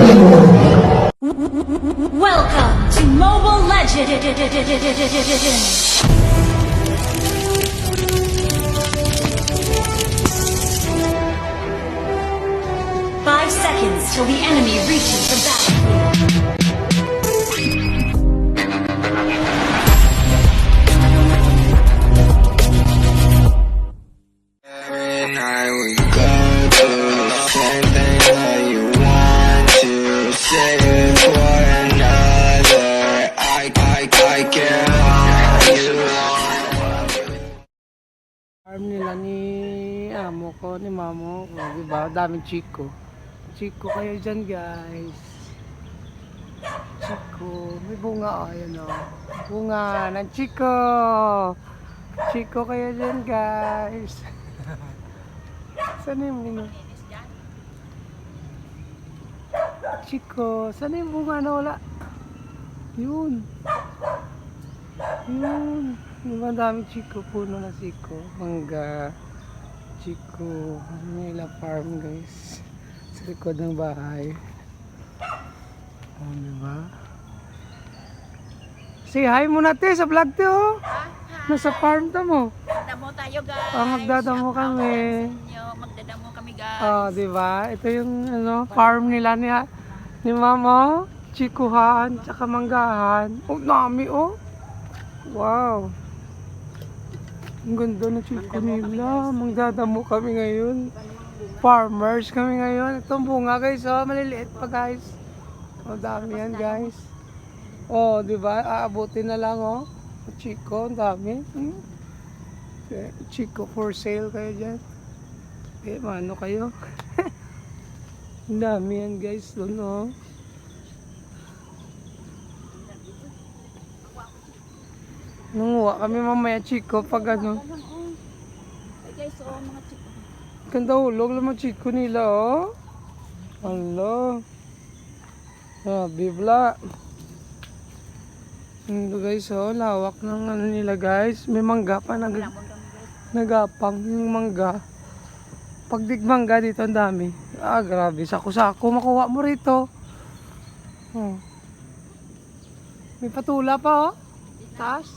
Welcome to Mobile Legends! 5 seconds till the enemy reaches the battlefield. Every night we go through the same thing that you want to save it for another. I can't hold you. Farm nila ni amo ko, ni mamo ko, diba? Daming chiko. Chiko kayo dyan, guys. Chiko. May bunga, oh, ayan, oh. Bunga ng chiko. Chiko kayo dyan, guys. Saan yung bunga? Chiko. Saan yung bunga na wala? Yun. Yun. Diba dami chiko, puno na chiko. Mangga. Chiko. Manila farm, guys. Sa likod ng bahay. Oh, diba? Say hi muna, te, sa vlog, te, oh. Nasa farm ta mo. Magdadamo tayo, guys. Magdadamo Shout out kami. sa inyo. Magdadamo kami, guys. Oh, diba? Ito yung farm nila ni mama. Chikuhan, tsaka manggahan. Oh, dami, oh. Wow. Ang ganda na chiko nila. Magdadamo kami ngayon. Farmers kami ngayon. Itong bunga, guys, oh. Maliliit pa, guys. Oh, dami yan, guys. Oh, diba? Aabutin na lang, oh. Chiko, ang dami. Chiko for sale kayo dyan. Eh, mano kayo? Ang dami yan, guys. Doon, oh. Nanguha kami mamaya, Chiko, pag ano. Hey, guys, so, mga chiko. Ganda hulog lang mga Chiko nila, oh. Hello. Bibla. Ito, guys, oh. Lawak ng ano nila, guys. May mangga pa. Nagapang yung mangga. Pagdig mangga dito, ang dami. Ah, grabe. Sako-sako. Makuha mo rito. Oh. May patula pa, oh. Taas.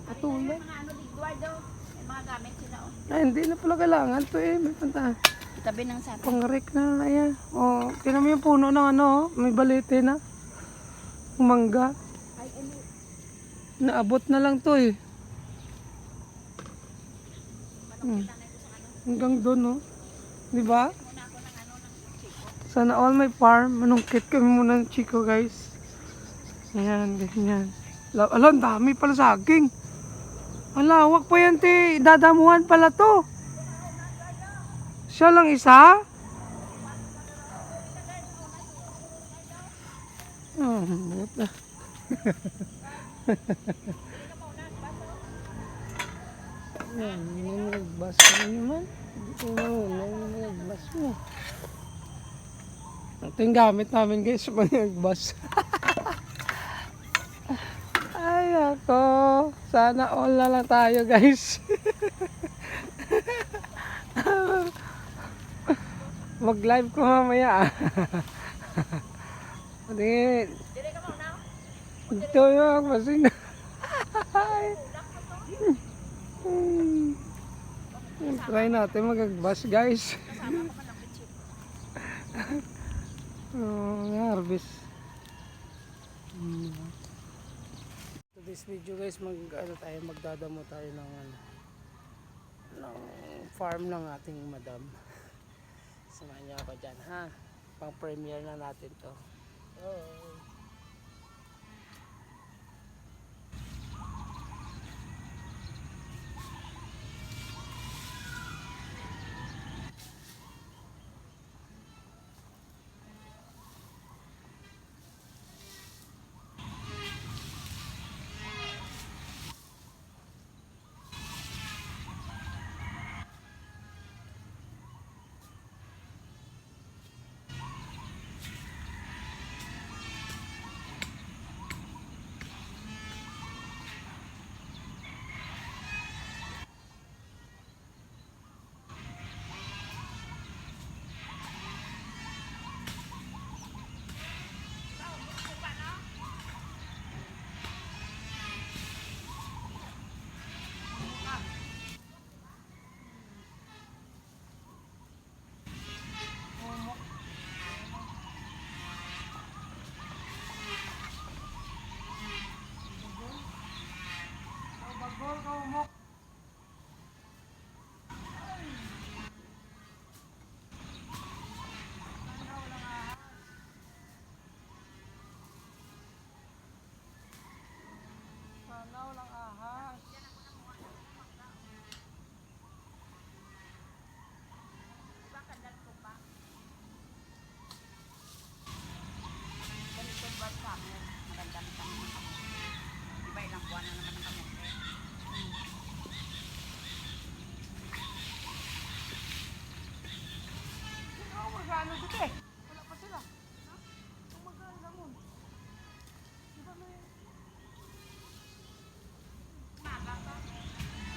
Patula. Mga ano, Eduardo, may mga gamit sila, oh. Ay, hindi na pala kailangan to, eh. May punta. Tabi ng sabi. Pang-rek na yan. Oh, tinan mo yung puno ng ano, oh. May balete na. Mangga. Ay, ano, Naabot na lang to, eh. Hanggang doon, no? Di ba? muna ako ng ano, ng chiko. Sana all may farm. Manungkit kami muna ng Chiko, guys. Ayan, ganyan. Alam, dami pala saging. Ang lawak pa yan, te. Dadamuhan pala to. Siya lang isa? Oh, buta. Yan, nanagbas mo naman. Ito na una, nanagbas mo. Ito yung gamit namin, guys, pag nagbas. Ay, ako. Sana all na lang tayo, guys. Mag-live ko mamaya. Hindi. Dire ka muna. Ito yung masin. Try natin mag-agbas, guys. Kasama ko pa lang chiko. Harvest. To this video, guys, magdadamo tayo ng ng farm ng ating madam. Samahan niyo ako dyan, ha? Pang premiere na natin to. Oh. ano dito eh. Wala pa sila. Ang magkailangon. Di ba may...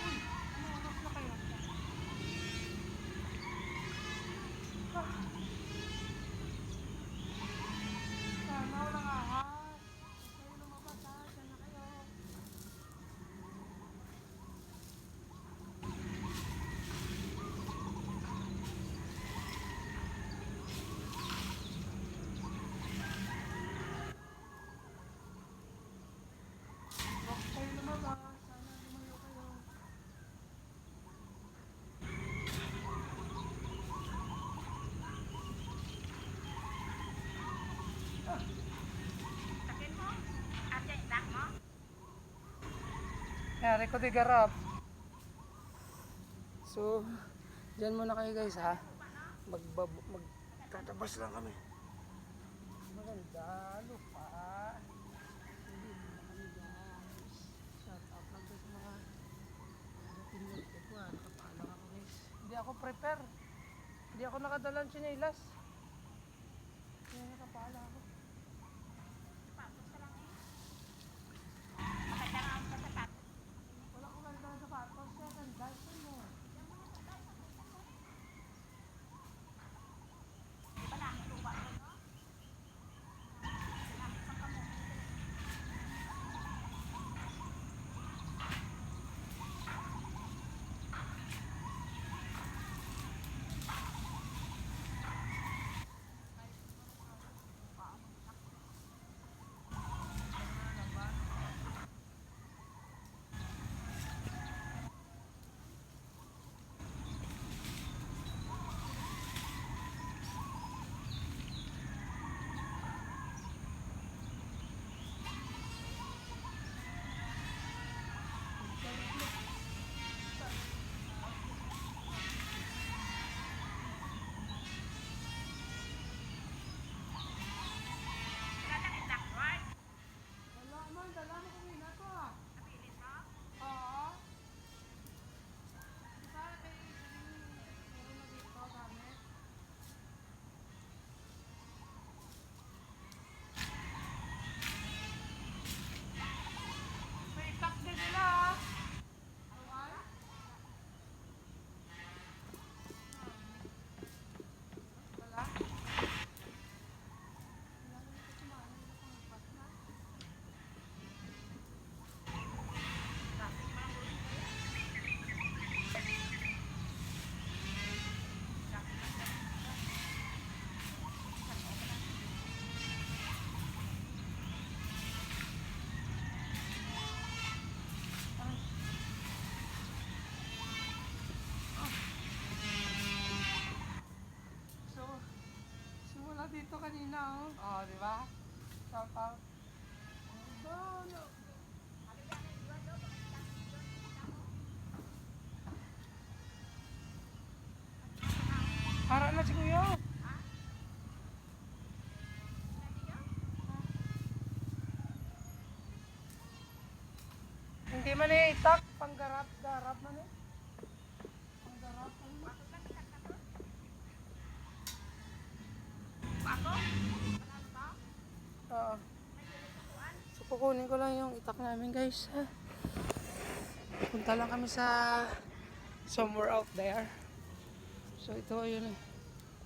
Uy, umagas na kayo. Ah. Sana walang ahas. Kayo lumabas ha. Diyan na kayo. Huwag kayo lumabas. Sana lumayo kayo. Sakin mo? Ate, dak mo? Yari ko di garap. So, dyan muna kayo guys ha. Magtatabas lang kami. Maganda, lupa. Hindi naman kami guys. Shout out lang guys sa mga pinag ko ha. Nakapaalang ako guys. Hindi ako prepare. Hindi ako nakadalang chinelas. Kaya nakapala ako. Wala ko ganda sa sapatos. Kaya ganda ito mo. Wala man, dala mo kumina ko ah. Oo. Diba kayo meron na dito gamit? May itak din nila ah. Okay? Wala? Wala na ito kumain. Wala pang magpas na. So, simula dito kanina oh. Oh, di ba? Shout out. Oh, no. Para na si Kuya. Hindi man eh itak, panggarap man eh. Panggarap man eh. Oo. So kukunin ko lang yung itak namin guys. Ha? Punta lang kami sa somewhere out there. So ito yun.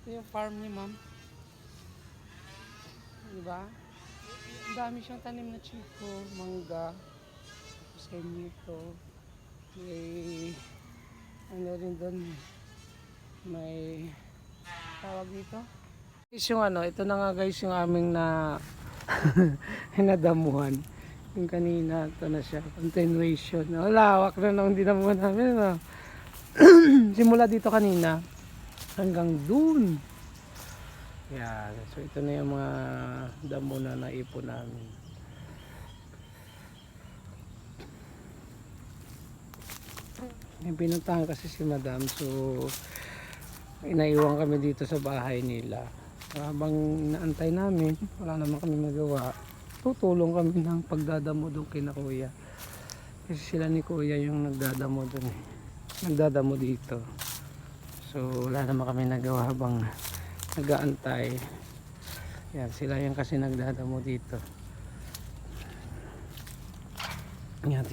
Ito yung farm ni ma'am. Diba? Ang dami siyang tanim na chiko, mangga, semito, may ano rin doon, may tawag dito. Is yung ano, ito na nga guys yung aming na hinadamuhan. Yung kanina, ito na siya, continuation. Lawak na nung dinamuhan namin. No? Simula dito kanina hanggang dun. Yan. So ito na yung mga damo na naipon namin. May pinuntahan kasi si madam. So inaiwan kami dito sa bahay nila. Habang naantay namin, wala naman kami magawa. Tutulong kami ng pagdadamo doon kina kuya. Kasi sila ni kuya yung nagdadamo doon eh. Nagdadamo dito. So wala naman kami nagawa habang nag-aantay. Yan, sila yan kasi nagdadamo dito. Yan,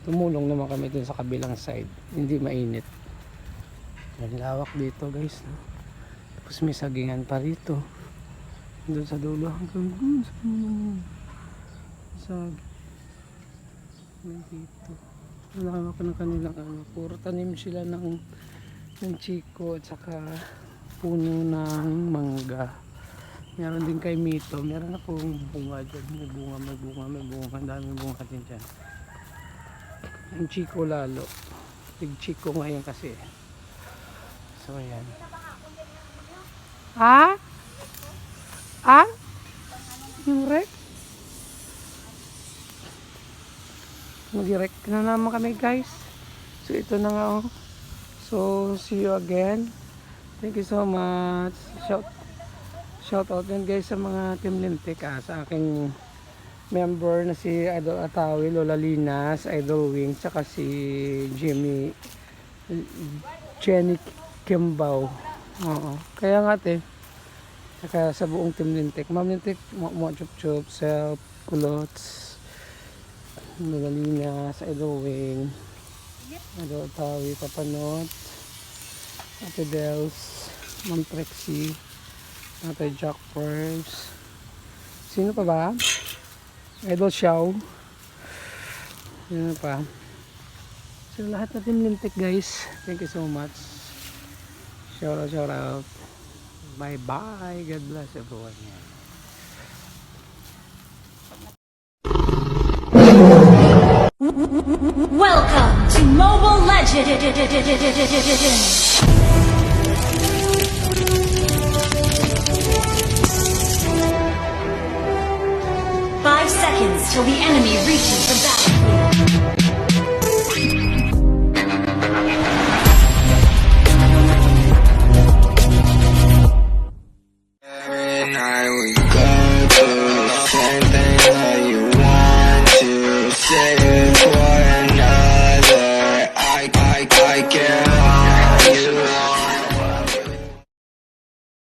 tumulong naman kami dun sa kabilang side. Hindi mainit. Yan, lawak dito guys. No? Tapos may sagingan pa rito. Doon sa dulo hanggang dun sa sag. Dito. Lawak ng kanilang ano. Puro tanim sila ng chiko at saka puno ng mangga. Meron din kay Mito. Meron akong bunga dyan. May bunga. Ang daming bunga din dyan. Yung chiko lalo. Big chiko ngayon kasi. So ayan. Ha? Ah? Yung rek? Mag-direct na naman kami guys. So ito na nga oh. So see you again. Thank you so much. Shout out din guys sa mga Team Lintik sa aking member na si Idol Atawi, Lola Linas, Idol Wing, tsaka si Jenny Kimbaw. Oo. Kaya nga saka sa buong Team Lintik. Ma'am Lintik, mo chup self, kulots, Lola Linas, Idol Wing, Idol Atawi, Papanot, Ate Dels, Ma'am Trexie, Ate Jack Pearls. Sino pa ba? Idol Xiao. Sino pa? So lahat na Team Lintik guys. Thank you so much. Shout out. Bye bye. God bless everyone. Welcome to Mobile Legends! 5 seconds till the enemy reaches